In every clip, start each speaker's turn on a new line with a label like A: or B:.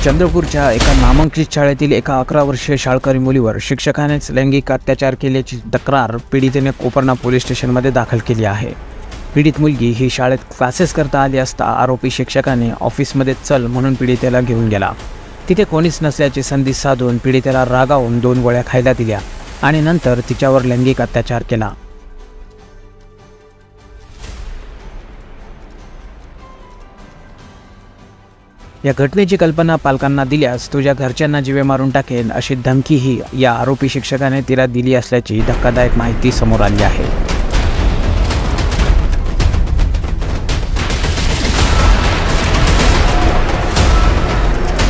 A: चंद्रपूरच्या एका नामांकित शाळेतील एका 11 वर्षीय शाळकरी मुलीवर शिक्षकानेच लैंगिक अत्याचार केल्याची तक्रार पीडितेने कोपरना पोलीस स्टेशनमध्ये दाखल केली आहे। पीडित मुलगी ही शाळेत क्लासेस करता आली असता आरोपी शिक्षकाने ऑफिसमध्ये चल म्हणून पीडितेला घेऊन गेला। तिथे कोणीच नसल्याची संधी साधून पीडितेला रागावून 2 गोळ्या खायला दिल्या आणि नंतर तिच्यावर लैंगिक अत्याचार केला। या घटनेची कल्पना पालकांना दिल्यास तुझ्या घरच्यांना जीवे मारून टाकेन अशी धमकीही या आरोपी शिक्षकाने तिला दिली असल्याची धक्कादायक माहिती समोर आली आहे।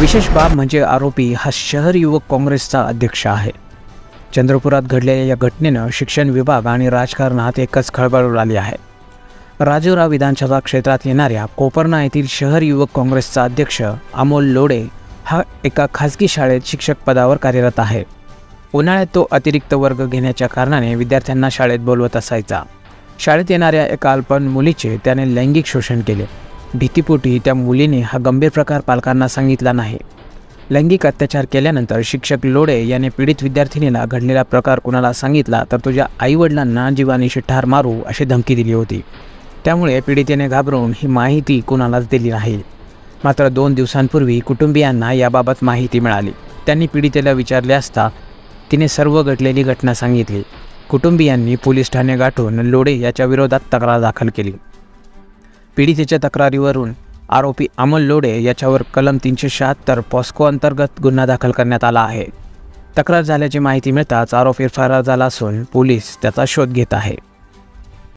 A: विशेष बाब म्हणजे आरोपी हा शहर युवक काँग्रेसचा अध्यक्ष आहे। चंद्रपुरात घडलेल्या या घटनेनं शिक्षण विभाग आणि राजकारणात एकच खळबळ उडाली आहे। राजुरा विधानसभा क्षेत्रात येणाऱ्या कोपरना येथील शहर युवक काँग्रेसचा अध्यक्ष अमोल लोडे हा एका खासगी शाळेत शिक्षक पदावर कार्यरत आहे। उन्हाळ्यात तो अतिरिक्त वर्ग घेण्याच्या कारणाने विद्यार्थ्यांना शाळेत बोलवत असायचा। शाळेत येणाऱ्या एका अल्पवयीन मुलीचे त्याने लैंगिक शोषण केले। भीतीपोटी त्या मुलीने हा गंभीर प्रकार पालकांना सांगितला नाही। लैंगिक अत्याचार केल्यानंतर शिक्षक लोडे याने पीडित विद्यार्थिनीला घडलेला प्रकार कुणाला सांगितला तर तुझ्या आईवडिलांना जीवानीशी ठार मारू अशी धमकी दिली होती। त्यामुळे पीडितेने घाबरून ही माहिती कुणालाच दिली नाही। मात्र 2 दिवसांपूर्वी कुटुंबियांना याबाबत माहिती मिळाली। त्यांनी पीडितेला विचारले असता तिने सर्व घडलेली घटना सांगितली। कुटुंबियांनी पोलीस ठाणे गाठून लोडे याच्या विरोधात तक्रार दाखल केली। पीडितेच्या तक्रारीवरून आरोपी अमोल लोडे याच्यावर कलम 376 पॉस्को अंतर्गत गुन्हा दाखल करण्यात आला आहे। तक्रार झाल्याची माहिती मिळताच आरोपी फरार झाला असून पोलीस त्याचा शोध घेत आहे।